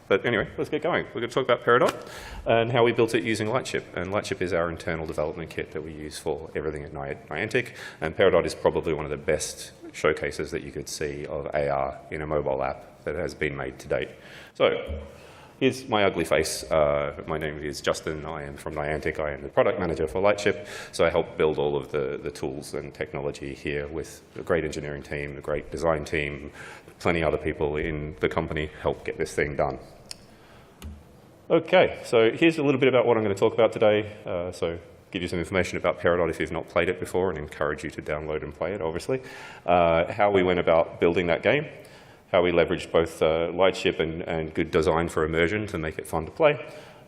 But anyway, let's get going. We're going to talk about Peridot and how we built it using Lightship. And Lightship is our internal development kit that we use for everything at Niantic. And Peridot is probably one of the best showcases that you could see of AR in a mobile app that has been made to date. So here's my ugly face. My name is Justin. I am from Niantic. I am the product manager for Lightship. So I help build all of the tools and technology here with a great engineering team, a great design team, plenty of other people in the company help get this thing done. Okay, so here's a little bit about what I'm going to talk about today. So give you some information about Peridot if you've not played it before, and encourage you to download and play it, obviously. How we went about building that game, how we leveraged both Lightship and good design for immersion to make it fun to play,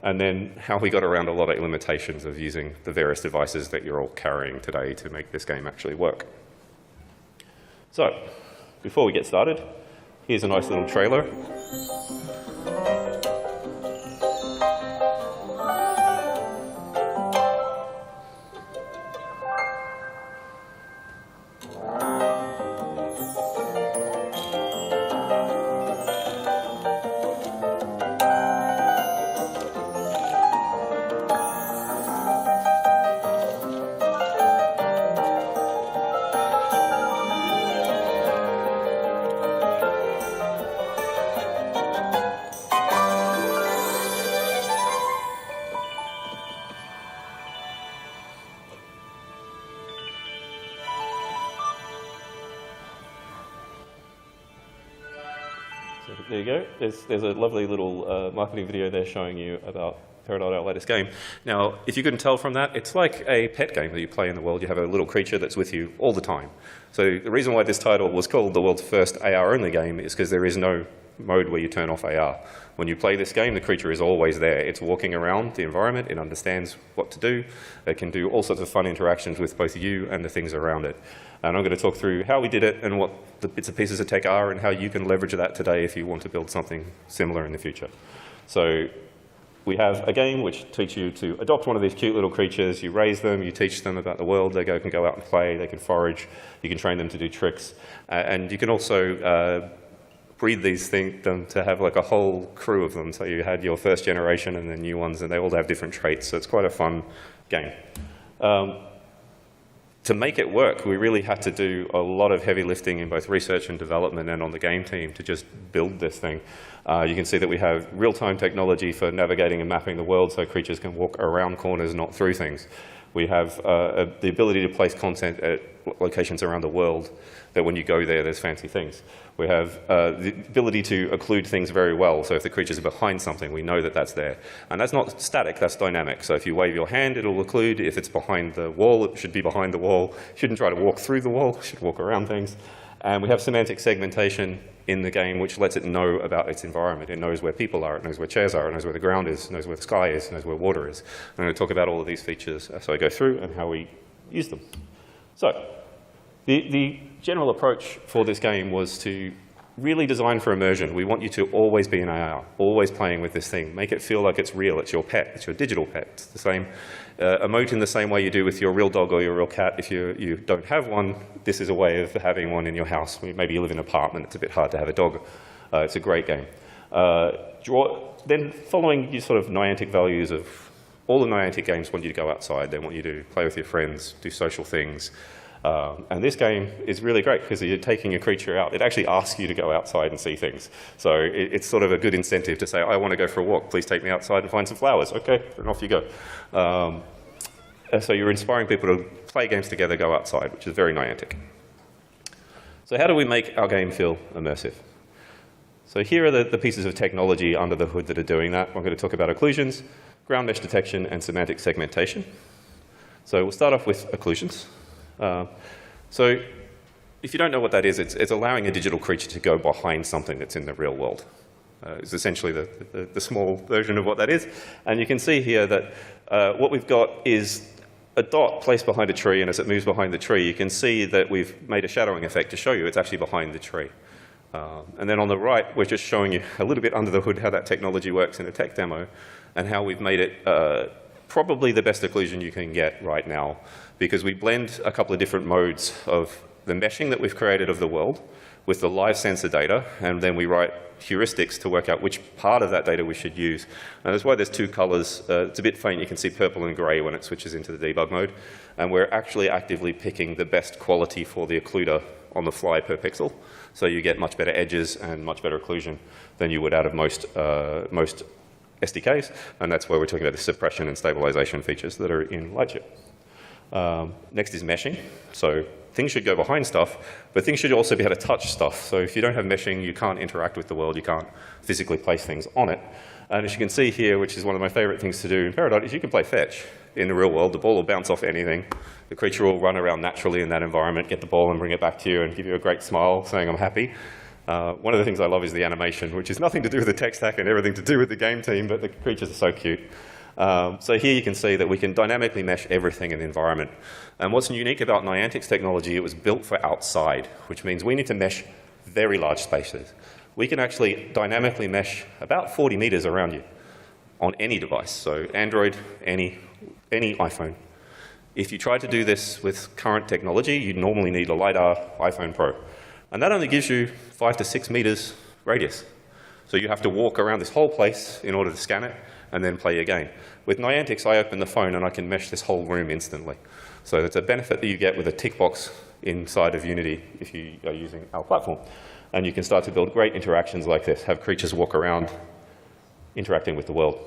and then how we got around a lot of limitations of using the various devices that you're all carrying today to make this game actually work. So before we get started, here's a nice little trailer. There you go. There's a lovely little marketing video there showing you about Peridot, our latest game. Now, if you couldn't tell from that, it's like a pet game that you play in the world. You have a little creature that's with you all the time. So the reason why this title was called the world's first AR-only game is because there is no mode where you turn off AR. When you play this game, the creature is always there. It's walking around the environment. It understands what to do. It can do all sorts of fun interactions with both you and the things around it. And I'm going to talk through how we did it and what the bits and pieces of tech are and how you can leverage that today if you want to build something similar in the future. So we have a game which teaches you to adopt one of these cute little creatures. You raise them, you teach them about the world. They can go out and play. They can forage. You can train them to do tricks. And you can also breed these things to have like a whole crew of them. So you had your first generation and the new ones, and they all have different traits. So it's quite a fun game. To make it work, we really had to do a lot of heavy lifting in both research and development and on the game team to just build this thing. You can see that we have real-time technology for navigating and mapping the world so creatures can walk around corners, not through things. We have the ability to place content at locations around the world that when you go there, there's fancy things. We have the ability to occlude things very well. So if the creatures are behind something, we know that that's there. And that's not static, that's dynamic. So if you wave your hand, it'll occlude. If it's behind the wall, it should be behind the wall. You shouldn't try to walk through the wall, you should walk around things. And we have semantic segmentation in the game, which lets it know about its environment. It knows where people are, it knows where chairs are, it knows where the ground is, it knows where the sky is, it knows where water is. I'm going to talk about all of these features as I go through and how we use them. So the general approach for this game was to really design for immersion. We want you to always be in AR, always playing with this thing. Make it feel like it's real. It's your pet. It's your digital pet. It's the same. Emote in the same way you do with your real dog or your real cat. If you don't have one, this is a way of having one in your house. Maybe you live in an apartment. It's a bit hard to have a dog. It's a great game. Then following your sort of Niantic values of all the Niantic games want you to go outside. They want you to play with your friends, do social things. And this game is really great because you're taking a creature out. It actually asks you to go outside and see things. So it's sort of a good incentive to say, I want to go for a walk. Please take me outside and find some flowers. OK, and off you go. So you're inspiring people to play games together, go outside, which is very Niantic. So how do we make our game feel immersive? So here are the pieces of technology under the hood that are doing that. I'm going to talk about occlusions, ground mesh detection, and semantic segmentation. So we'll start off with occlusions. So if you don't know what that is, it's allowing a digital creature to go behind something that's in the real world. It's essentially the small version of what that is. And you can see here that what we've got is a dot placed behind a tree, and as it moves behind the tree, you can see that we've made a shadowing effect to show you it's actually behind the tree. And then on the right, we're just showing you a little bit under the hood how that technology works in a tech demo and how we've made it probably the best occlusion you can get right now, because we blend a couple of different modes of the meshing that we've created of the world with the live sensor data, and then we write heuristics to work out which part of that data we should use. And that's why there's two colors. It's a bit faint. You can see purple and gray when it switches into the debug mode. And we're actually actively picking the best quality for the occluder on the fly per pixel. So you get much better edges and much better occlusion than you would out of most SDKs. And that's where we're talking about the suppression and stabilization features that are in Lightship. Next is meshing. So things should go behind stuff, but things should also be able to touch stuff. So if you don't have meshing, you can't interact with the world. You can't physically place things on it. And as you can see here, which is one of my favorite things to do in Peridot, is you can play fetch in the real world. The ball will bounce off anything. The creature will run around naturally in that environment, get the ball and bring it back to you and give you a great smile saying, I'm happy. One of the things I love is the animation, which has nothing to do with the tech stack and everything to do with the game team, but the creatures are so cute. So here you can see that we can dynamically mesh everything in the environment. And what's unique about Niantic's technology, it was built for outside, which means we need to mesh very large spaces. We can actually dynamically mesh about 40 meters around you on any device. So Android, any iPhone. If you try to do this with current technology, you'd normally need a LiDAR iPhone Pro. And that only gives you 5 to 6 meters radius. So you have to walk around this whole place in order to scan it and then play your game. With Niantic's, I open the phone and I can mesh this whole room instantly. So it's a benefit that you get with a tick box inside of Unity if you are using our platform. And you can start to build great interactions like this, have creatures walk around interacting with the world.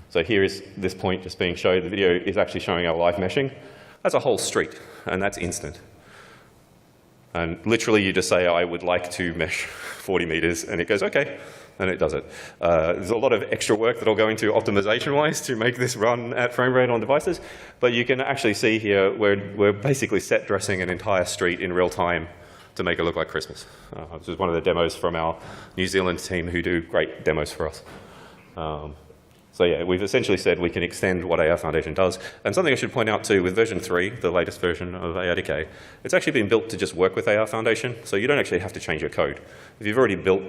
So here is this point just being showed. The video is actually showing our live meshing. That's a whole street, and that's instant. And literally you just say, I would like to mesh 40 meters, and it goes, OK, and it does it. There's a lot of extra work that I'll go into optimization-wise to make this run at frame rate on devices. But you can actually see here we're basically set dressing an entire street in real time to make it look like Christmas. This is one of the demos from our New Zealand team who do great demos for us. So yeah, we've essentially said we can extend what AI Foundation does. And something I should point out too, with version 3, the latest version of AIDK, it's actually been built to just work with AI Foundation, so you don't actually have to change your code. If you've already built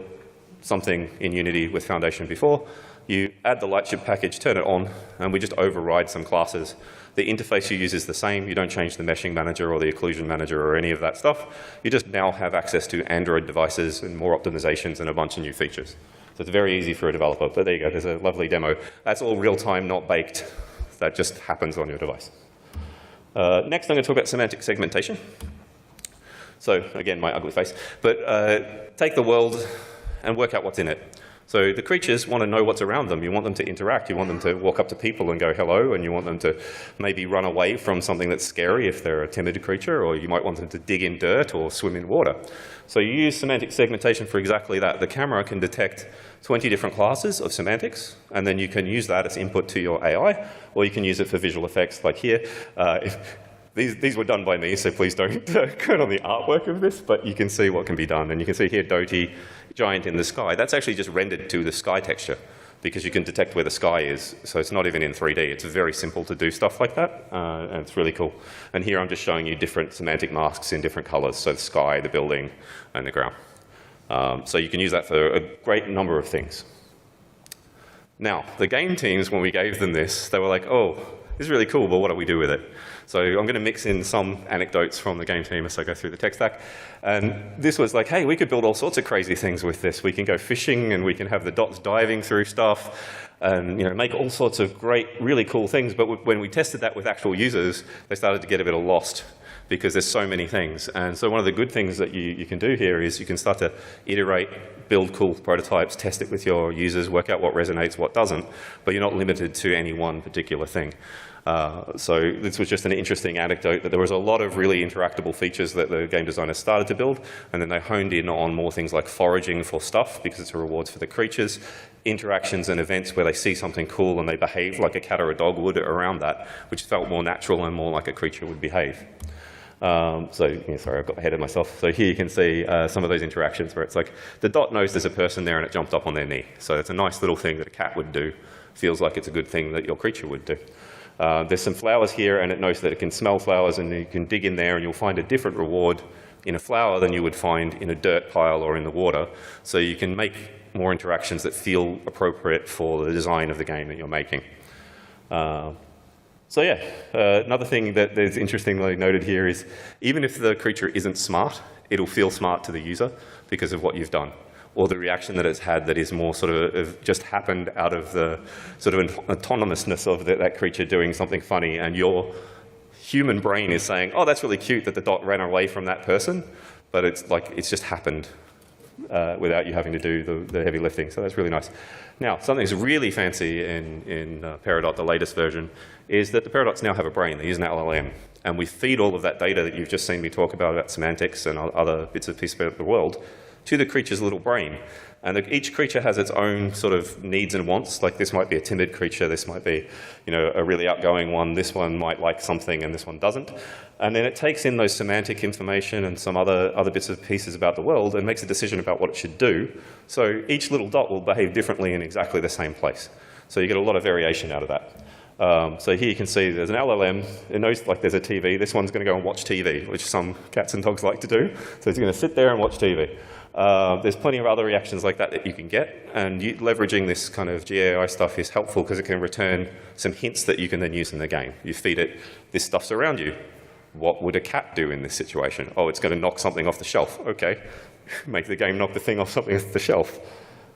something in Unity with Foundation before, you add the Lightship package, turn it on, and we just override some classes. The interface you use is the same. You don't change the meshing manager or the occlusion manager or any of that stuff. You just now have access to Android devices and more optimizations and a bunch of new features. So it's very easy for a developer. But there you go. There's a lovely demo. That's all real-time, not baked. That just happens on your device. Next, I'm going to talk about semantic segmentation. So again, my ugly face. But take the world and work out what's in it. So the creatures want to know what's around them. You want them to interact. You want them to walk up to people and go hello, and you want them to maybe run away from something that's scary if they're a timid creature, or you might want them to dig in dirt or swim in water. So you use semantic segmentation for exactly that. The camera can detect 20 different classes of semantics, and then you can use that as input to your AI, or you can use it for visual effects like here. These were done by me, so please don't cut on the artwork of this, but you can see what can be done. And you can see here Doty, giant in the sky. That's actually just rendered to the sky texture because you can detect where the sky is. So it's not even in 3D. It's very simple to do stuff like that, and it's really cool. And here I'm just showing you different semantic masks in different colors, so the sky, the building, and the ground. So you can use that for a great number of things. Now, the game teams, when we gave them this, they were like, oh, this is really cool, but what do we do with it? So I'm going to mix in some anecdotes from the game team as I go through the tech stack. And this was like, hey, we could build all sorts of crazy things with this. We can go fishing, and we can have the dots diving through stuff, and make all sorts of great, really cool things. But when we tested that with actual users, they started to get a bit lost because there's so many things. And so one of the good things that you can do here is you can start to iterate, build cool prototypes, test it with your users, work out what resonates, what doesn't, but you're not limited to any one particular thing. So this was just an interesting anecdote that there was a lot of really interactable features that the game designers started to build, and then they honed in on more things like foraging for stuff because it's a rewards for the creatures, interactions and events where they see something cool and they behave like a cat or a dog would around that, which felt more natural and more like a creature would behave. Sorry, I got ahead of myself. So here you can see some of those interactions where it's like the dot knows there's a person there and it jumped up on their knee. So it's a nice little thing that a cat would do. Feels like it's a good thing that your creature would do. There's some flowers here, and it knows that it can smell flowers, and you can dig in there, and you'll find a different reward in a flower than you would find in a dirt pile or in the water. So you can make more interactions that feel appropriate for the design of the game that you're making. So yeah, another thing that is interestingly noted here is even if the creature isn't smart, it'll feel smart to the user because of what you've done, or the reaction that it's had that is more sort of just happened out of the sort of autonomousness of that creature doing something funny, and your human brain is saying, oh, that's really cute that the dot ran away from that person, but it's like it's just happened without you having to do the heavy lifting. So that's really nice. Now, something that's really fancy in Peridot, the latest version, is that the Peridots now have a brain. They use an LLM. And we feed all of that data that you've just seen me talk about semantics and other bits of pieces about the world to the creature's little brain. And each creature has its own sort of needs and wants. Like this might be a timid creature, this might be, you know, a really outgoing one, this one might like something and this one doesn't. And then it takes in those semantic information and some other bits of pieces about the world and makes a decision about what it should do. So each little dot will behave differently in exactly the same place. So you get a lot of variation out of that. So here you can see there's an LLM. It knows like there's a TV. This one's going to go and watch TV, which some cats and dogs like to do. So it's going to sit there and watch TV. There's plenty of other reactions like that you can get. And leveraging this kind of GAI stuff is helpful because it can return some hints that you can then use in the game. You feed it, this stuff's around you. What would a cat do in this situation? Oh, it's going to knock something off the shelf. OK. Make the game knock the thing off something off the shelf.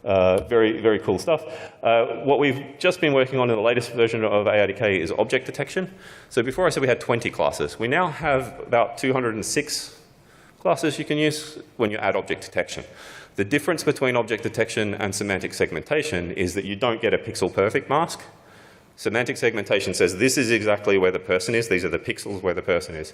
Very, very cool stuff. What we've just been working on in the latest version of AIDK is object detection. So before I said we had 20 classes. We now have about 206 classes you can use when you add object detection. The difference between object detection and semantic segmentation is that you don't get a pixel perfect mask. Semantic segmentation says this is exactly where the person is. These are the pixels where the person is.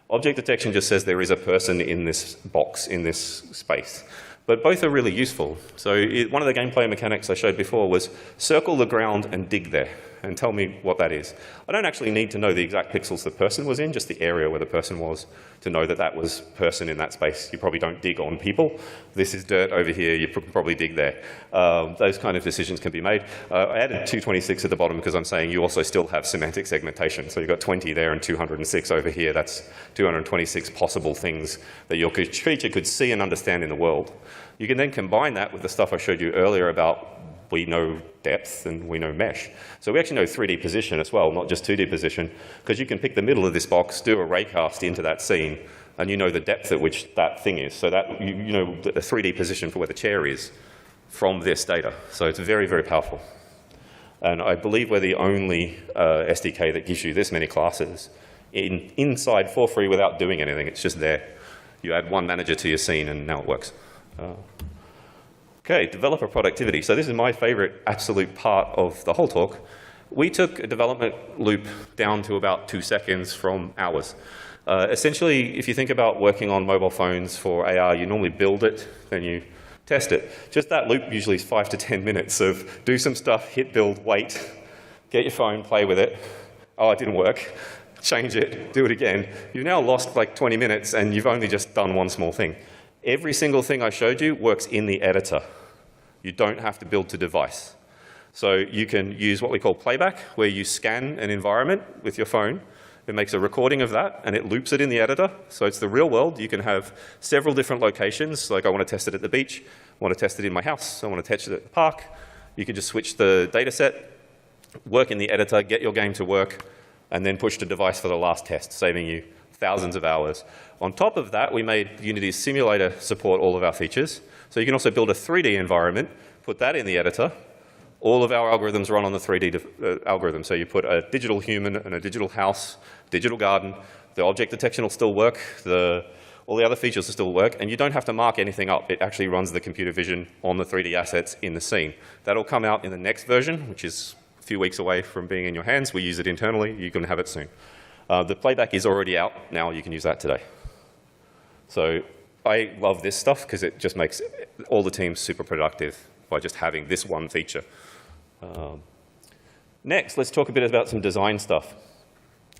Object detection just says there is a person in this box, in this space. But both are really useful. So one of the gameplay mechanics I showed before was circle the ground and dig there and tell me what that is. I don't actually need to know the exact pixels the person was in, just the area where the person was to know that that was person in that space. You probably don't dig on people. This is dirt over here. You probably dig there. Those kind of decisions can be made. I added 226 at the bottom because I'm saying you also still have semantic segmentation. So you've got 20 there and 206 over here. That's 226 possible things that your creature could see and understand in the world. You can then combine that with the stuff I showed you earlier about we know depth and we know mesh. So we actually know 3D position as well, not just 2D position, because you can pick the middle of this box, do a raycast into that scene, and you know the depth at which that thing is. So that you know the 3D position for where the chair is from this data. So it's very, very powerful. And I believe we're the only SDK that gives you this many classes inside for free without doing anything. It's just there. You add one manager to your scene, and now it works. Okay, developer productivity. So this is my favorite absolute part of the whole talk. We took a development loop down to about 2 seconds from hours. Essentially, if you think about working on mobile phones for AR, you normally build it, then you test it. Just that loop usually is 5 to 10 minutes of do some stuff, hit build, wait, get your phone, play with it. Oh, it didn't work. Change it, do it again. You've now lost like 20 minutes and you've only just done one small thing. Every single thing I showed you works in the editor. You don't have to build to device. So you can use what we call playback, where you scan an environment with your phone. It makes a recording of that, and it loops it in the editor. So it's the real world. You can have several different locations. Like I want to test it at the beach. I want to test it in my house. I want to test it at the park. You can just switch the data set, work in the editor, get your game to work, and then push to device for the last test, saving you thousands of hours. On top of that, we made Unity's simulator support all of our features. So you can also build a 3D environment, put that in the editor. All of our algorithms run on the 3D algorithm. So you put a digital human and a digital house, digital garden. The object detection will still work. All the other features will still work. And you don't have to mark anything up. It actually runs the computer vision on the 3D assets in the scene. That'll come out in the next version, which is a few weeks away from being in your hands. We use it internally. You can have it soon. The playback is already out now. You can use that today. So I love this stuff because it just makes all the teams super productive by just having this one feature. Next, let's talk a bit about some design stuff.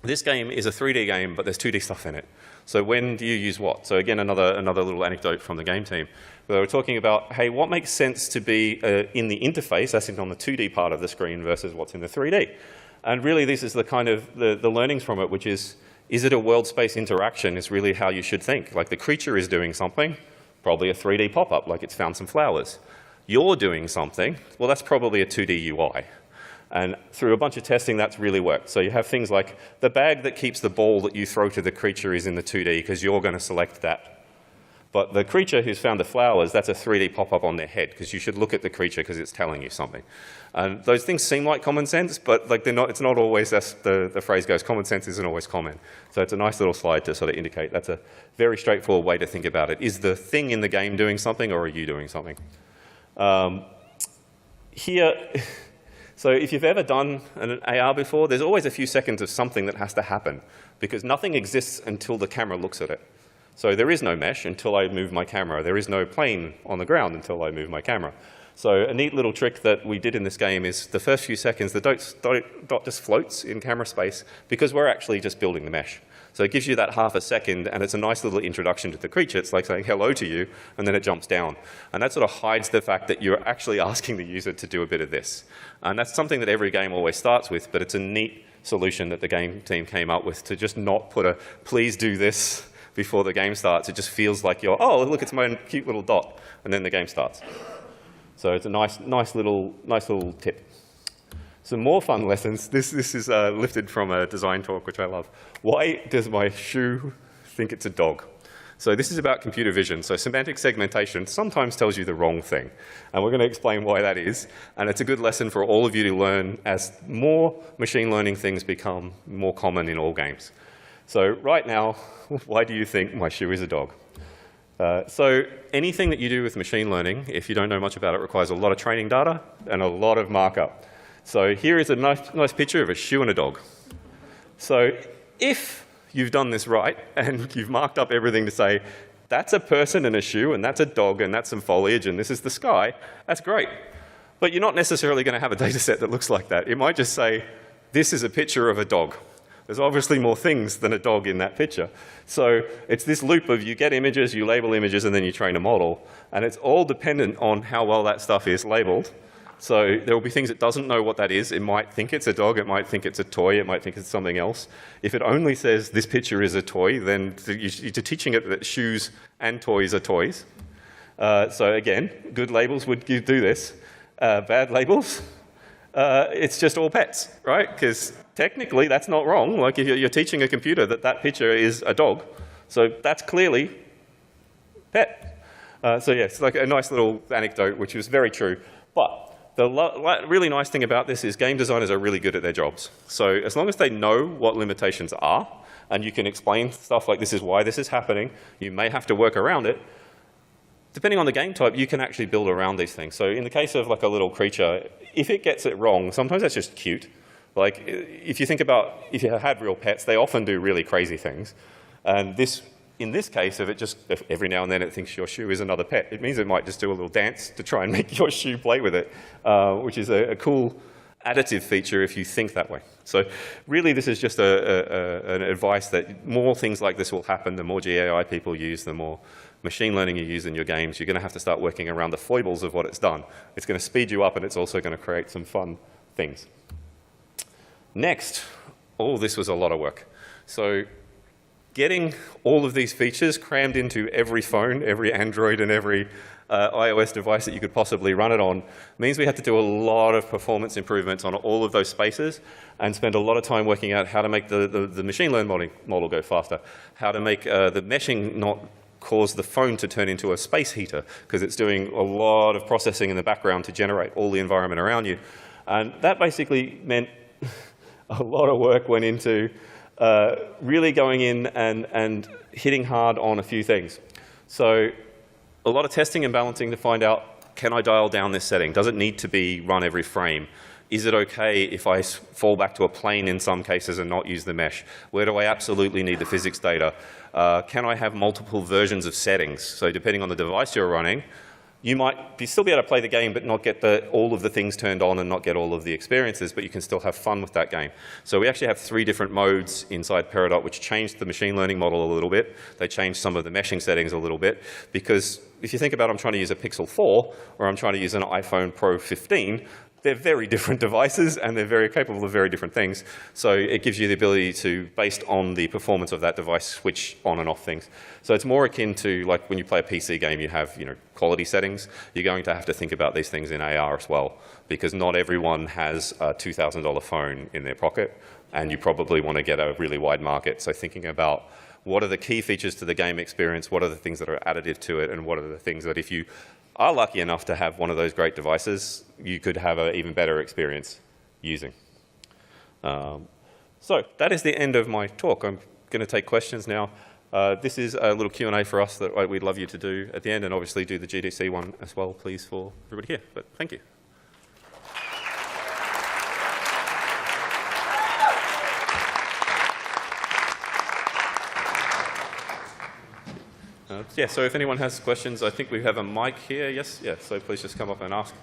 This game is a 3D game, but there's 2D stuff in it. So when do you use what? So again, another little anecdote from the game team. Where we're talking about, hey, what makes sense to be in the interface, as in on the 2D part of the screen versus what's in the 3D? And really, this is the kind of the learnings from it, which is it a world-space interaction is really how you should think. Like the creature is doing something, probably a 3D pop-up, like it's found some flowers. You're doing something, well, that's probably a 2D UI. And through a bunch of testing, that's really worked. So you have things like the bag that keeps the ball that you throw to the creature is in the 2D because you're going to select that. But the creature who's found the flowers, that's a 3D pop-up on their head because you should look at the creature because it's telling you something. And those things seem like common sense, but like they're not, it's not always, as the phrase goes, common sense isn't always common. So it's a nice little slide to sort of indicate that's a very straightforward way to think about it. Is the thing in the game doing something or are you doing something? Here, so if you've ever done an AR before, there's always a few seconds of something that has to happen because nothing exists until the camera looks at it. So there is no mesh until I move my camera. There is no plane on the ground until I move my camera. So a neat little trick that we did in this game is the first few seconds, the dot just floats in camera space because we're actually just building the mesh. So it gives you that half a second, and it's a nice little introduction to the creature. It's like saying hello to you, and then it jumps down. And that sort of hides the fact that you're actually asking the user to do a bit of this. And that's something that every game always starts with, but it's a neat solution that the game team came up with to just not put a please do this before the game starts. It just feels like you're, oh, look, it's my cute little dot, and then the game starts. So it's a nice little tip. Some more fun lessons. This is lifted from a design talk, which I love. Why does my shoe think it's a dog? So this is about computer vision. So semantic segmentation sometimes tells you the wrong thing. And we're going to explain why that is. And it's a good lesson for all of you to learn as more machine learning things become more common in all games. So right now, why do you think my shoe is a dog? So anything that you do with machine learning, if you don't know much about it, requires a lot of training data and a lot of markup. So here is a nice picture of a shoe and a dog. So if you've done this right and you've marked up everything to say, that's a person and a shoe, and that's a dog, and that's some foliage, and this is the sky, that's great. But you're not necessarily going to have a data set that looks like that. It might just say, this is a picture of a dog. There's obviously more things than a dog in that picture. So it's this loop of you get images, you label images, and then you train a model. And it's all dependent on how well that stuff is labeled. So there will be things it doesn't know what that is. It might think it's a dog. It might think it's a toy. It might think it's something else. If it only says this picture is a toy, then you're teaching it that shoes and toys are toys. So again, good labels would do this. Bad labels, it's just all pets, right? Because technically that's not wrong. Like if you're teaching a computer that that picture is a dog, so that's clearly pet. So yeah, it's like a nice little anecdote, which was very true. But the really nice thing about this is game designers are really good at their jobs. So as long as they know what limitations are, and you can explain stuff like this is why this is happening, you may have to work around it. Depending on the game type, you can actually build around these things. So in the case of like a little creature, if it gets it wrong, sometimes that's just cute. Like if you think about, if you had real pets, they often do really crazy things. And this, in this case, if every now and then it thinks your shoe is another pet, it means it might just do a little dance to try and make your shoe play with it, which is a cool additive feature if you think that way. So really this is just an advice that more things like this will happen. The more GAI people use, the more machine learning you use in your games, you're going to have to start working around the foibles of what it's done. It's going to speed you up, and it's also going to create some fun things. Next, this was a lot of work. So getting all of these features crammed into every phone, every Android, and every iOS device that you could possibly run it on means we had to do a lot of performance improvements on all of those spaces and spend a lot of time working out how to make the machine learning model go faster, how to make the meshing not cause the phone to turn into a space heater because it's doing a lot of processing in the background to generate all the environment around you. And that basically meant a lot of work went into really going in and hitting hard on a few things. So a lot of testing and balancing to find out, can I dial down this setting? Does it need to be run every frame? Is it okay if I fall back to a plane in some cases and not use the mesh? Where do I absolutely need the physics data? Can I have multiple versions of settings? So depending on the device you're running, you might still be able to play the game but not get all of the things turned on and not get all of the experiences, but you can still have fun with that game. So we actually have 3 different modes inside Peridot which changed the machine learning model a little bit. They changed some of the meshing settings a little bit because if you think about I'm trying to use a Pixel 4 or I'm trying to use an iPhone Pro 15, they're very different devices, and they're very capable of very different things. So it gives you the ability to, based on the performance of that device, switch on and off things. So it's more akin to like when you play a PC game, you have quality settings. You're going to have to think about these things in AR as well, because not everyone has a $2,000 phone in their pocket, and you probably want to get a really wide market. So thinking about what are the key features to the game experience, what are the things that are additive to it, and what are the things that if you are lucky enough to have one of those great devices, you could have an even better experience using. So that is the end of my talk. I'm going to take questions now. This is a little Q&A for us that we'd love you to do at the end, and obviously do the GDC one as well, please, for everybody here. But thank you. Yeah, so if anyone has questions, I think we have a mic here. Yes? Yeah, so please just come up and ask.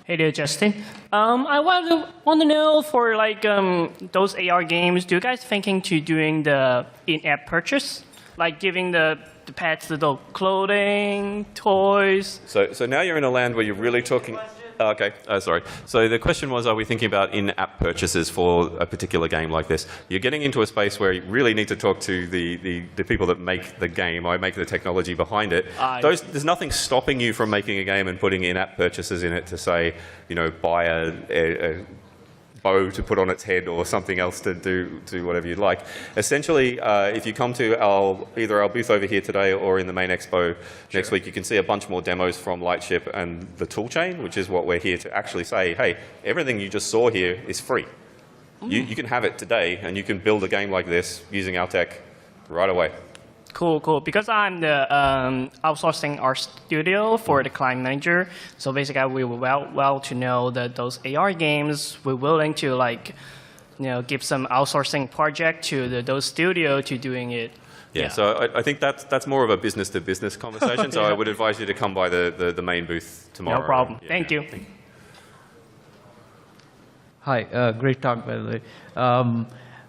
Hey there, Justin. I want to know for like those AR games, do you guys thinking to doing the in-app purchase, like giving the pets little clothing, toys? So now you're in a land where you're really talking. Okay, sorry. So the question was, are we thinking about in-app purchases for a particular game like this? You're getting into a space where you really need to talk to the people that make the game, or make the technology behind it. There's nothing stopping you from making a game and putting in-app purchases in it to say, buy a bow to put on its head or something else to do whatever you'd like. Essentially, if you come to either our booth over here today or in the main expo next week, you can see a bunch more demos from Lightship and the toolchain, which is what we're here to actually say, hey, everything you just saw here is free. You can have it today, and you can build a game like this using our tech right away. Cool, cool. Because I'm the outsourcing our studio for the client manager, so basically we were well to know that those AR games we're willing to give some outsourcing project to those studio to doing it. Yeah. So I think that's more of a business to business conversation. So I would advise you to come by the main booth tomorrow. No problem. Yeah, Thank you. Hi, great talk, by the way.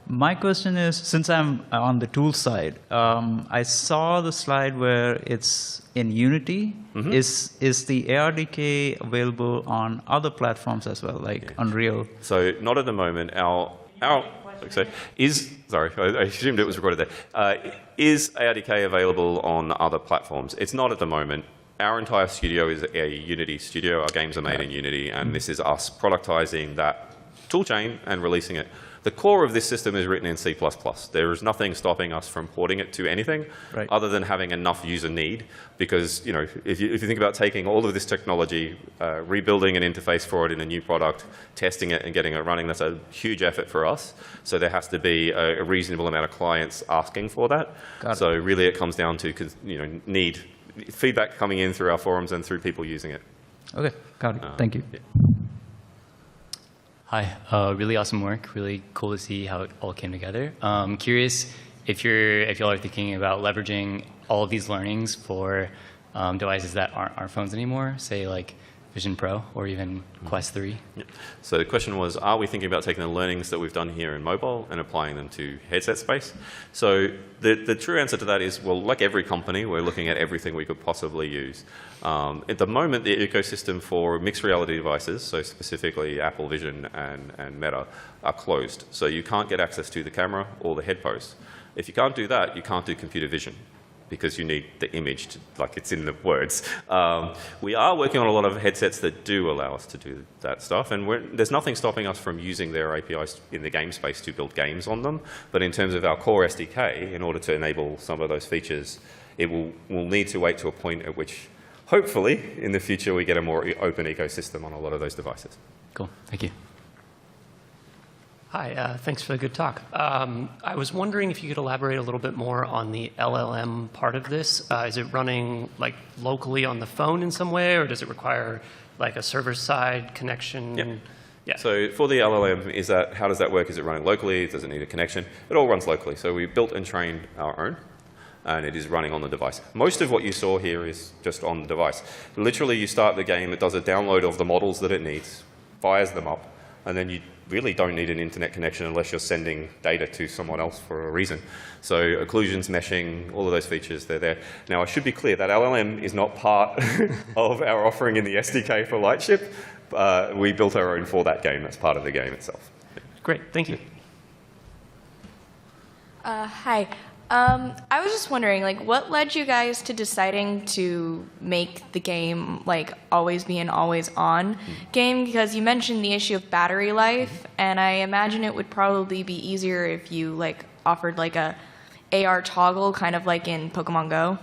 My question is, since I'm on the tool side, I saw the slide where it's in Unity. Mm-hmm. Is the ARDK available on other platforms as well, like Unreal? So not at the moment. Sorry, I assumed it was recorded there. Is ARDK available on other platforms? It's not at the moment. Our entire studio is a Unity studio. Our games are made in Unity, and this is us productizing that toolchain and releasing it. The core of this system is written in C++. There is nothing stopping us from porting it to anything other than having enough user need. Because if you think about taking all of this technology, rebuilding an interface for it in a new product, testing it and getting it running, that's a huge effort for us. So there has to be a reasonable amount of clients asking for that. So really it comes down to need feedback coming in through our forums and through people using it. Okay, got it. Thank you. Yeah. Hi, really awesome work. Really cool to see how it all came together. Curious if y'all are thinking about leveraging all of these learnings for devices that aren't phones anymore, say like Vision Pro or even Quest 3. Yeah. So the question was, are we thinking about taking the learnings that we've done here in mobile and applying them to headset space? So the true answer to that is, well, like every company, we're looking at everything we could possibly use. At the moment, the ecosystem for mixed reality devices, so specifically Apple Vision and Meta, are closed. So you can't get access to the camera or the head pose. If you can't do that, you can't do computer vision, because you need the image, like it's in the words. We are working on a lot of headsets that do allow us to do that stuff, and there's nothing stopping us from using their APIs in the game space to build games on them. But in terms of our core SDK, in order to enable some of those features, we'll need to wait to a point at which, hopefully, in the future, we get a more open ecosystem on a lot of those devices. Cool, thank you. Hi, thanks for the good talk. I was wondering if you could elaborate a little bit more on the LLM part of this. Is it running like locally on the phone in some way, or does it require like a server-side connection? Yep. Yeah. So for the LLM, how does that work? Is it running locally? Does it need a connection? It all runs locally. So we built and trained our own, and it is running on the device. Most of what you saw here is just on the device. Literally, you start the game, it does a download of the models that it needs, fires them up, and then you really don't need an internet connection unless you're sending data to someone else for a reason. So occlusions, meshing, all of those features, they're there. Now, I should be clear, that LLM is not part of our offering in the SDK for Lightship. We built our own for that game. That's part of the game itself. Great, thank you. Hi. I was just wondering, like, what led you guys to deciding to make the game like always be an always on game? Because you mentioned the issue of battery life, and I imagine it would probably be easier if you like offered like a AR toggle, kind of like in Pokemon Go.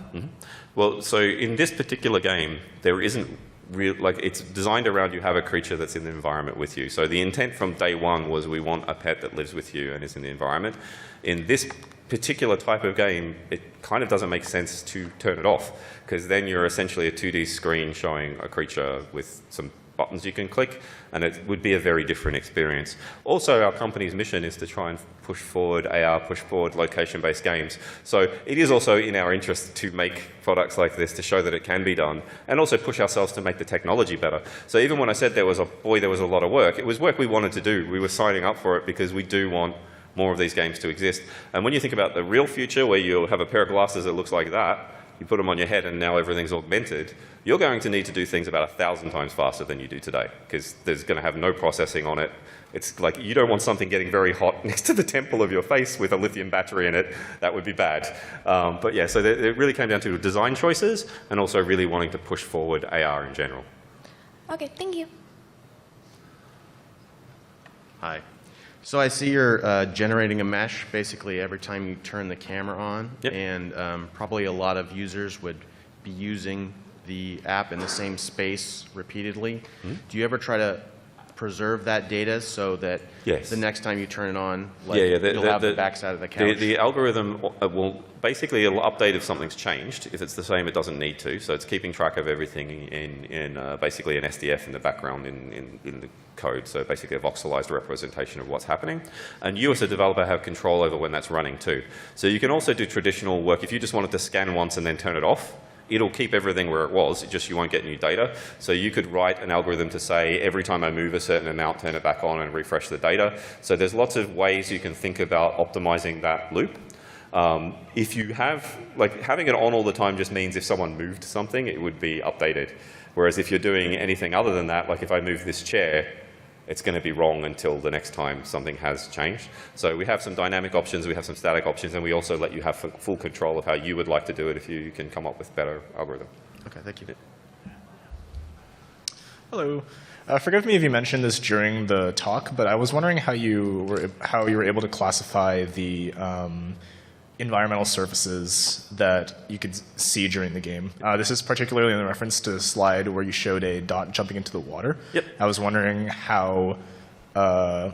Well, so in this particular game, there isn't real, like, it's designed around you have a creature that's in the environment with you. So the intent from day one was we want a pet that lives with you and is in the environment. In this particular type of game, it kind of doesn't make sense to turn it off, because then you're essentially a 2D screen showing a creature with some buttons you can click, and it would be a very different experience. Also, our company's mission is to try and push forward AR, push forward location-based games. So it is also in our interest to make products like this to show that it can be done, and also push ourselves to make the technology better. So even when I said there was a lot of work, it was work we wanted to do. We were signing up for it because we do want more of these games to exist. And when you think about the real future, where you'll have a pair of glasses that looks like that, you put them on your head and now everything's augmented, you're going to need to do things about 1,000 times faster than you do today, because there's going to have no processing on it. It's like you don't want something getting very hot next to the temple of your face with a lithium battery in it. That would be bad. But yeah, so it really came down to design choices and also really wanting to push forward AR in general. Okay, thank you. Hi. So I see you're generating a mesh basically every time you turn the camera on. Yep. And probably a lot of users would be using the app in the same space repeatedly. Do you ever try to preserve that data so that the next time you turn it on, like, you'll have the backside of the couch? The algorithm will basically, it'll update if something's changed. If it's the same, it doesn't need to. So it's keeping track of everything in basically an SDF in the background in the code. So basically a voxelized representation of what's happening. And you as a developer have control over when that's running too. So you can also do traditional work. If you just wanted to scan once and then turn it off, it'll keep everything where it was, it's just you won't get new data. So you could write an algorithm to say, every time I move a certain amount, turn it back on and refresh the data. So there's lots of ways you can think about optimizing that loop. If you have, like, having it on all the time just means if someone moved something, it would be updated. Whereas if you're doing anything other than that, like if I move this chair, it's going to be wrong until the next time something has changed. So we have some dynamic options, we have some static options, and we also let you have full control of how you would like to do it if you can come up with better algorithm. Okay, thank you. Hello. Forgive me if you mentioned this during the talk, but I was wondering how you were able to classify the environmental surfaces that you could see during the game. This is particularly in reference to the slide where you showed a dot jumping into the water. Yep. I was wondering how, I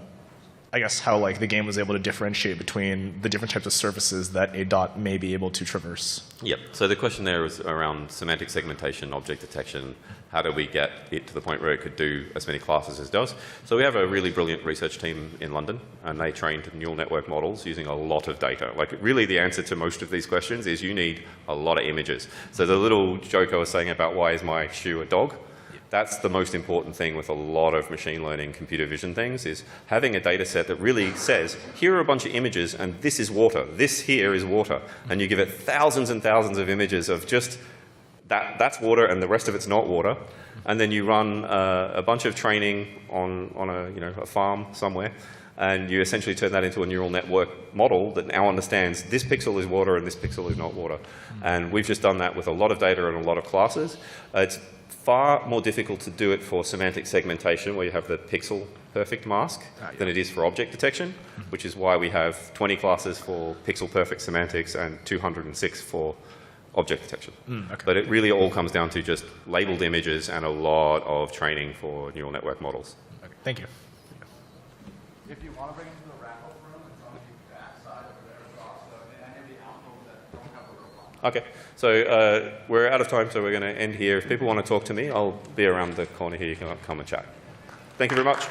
guess how like the game was able to differentiate between the different types of surfaces that a dot may be able to traverse. Yep. So the question there was around semantic segmentation, object detection. How do we get it to the point where it could do as many classes as it does? So we have a really brilliant research team in London, and they trained neural network models using a lot of data. Like, really the answer to most of these questions is you need a lot of images. So the little joke I was saying about why is my shoe a dog? That's the most important thing with a lot of machine learning, computer vision things, is having a data set that really says, here are a bunch of images and this is water, this here is water. And you give it thousands and thousands of images of just that's water and the rest of it's not water. And then you run a bunch of training on a farm somewhere, and you essentially turn that into a neural network model that now understands this pixel is water and this pixel is not water. And we've just done that with a lot of data and a lot of classes. It's far more difficult to do it for semantic segmentation, where you have the pixel perfect mask, than it is for object detection, which is why we have 20 classes for pixel perfect semantics and 206 for object detection. Okay. But it really all comes down to just labeled images and a lot of training for neural network models. Okay, thank you. If you want to bring them to the wrap-up room, it's on the backside over there across any of the outdoors that don't have a robot. Okay, so we're out of time, so we're going to end here. If people want to talk to me, I'll be around the corner here. You can come and chat. Thank you very much.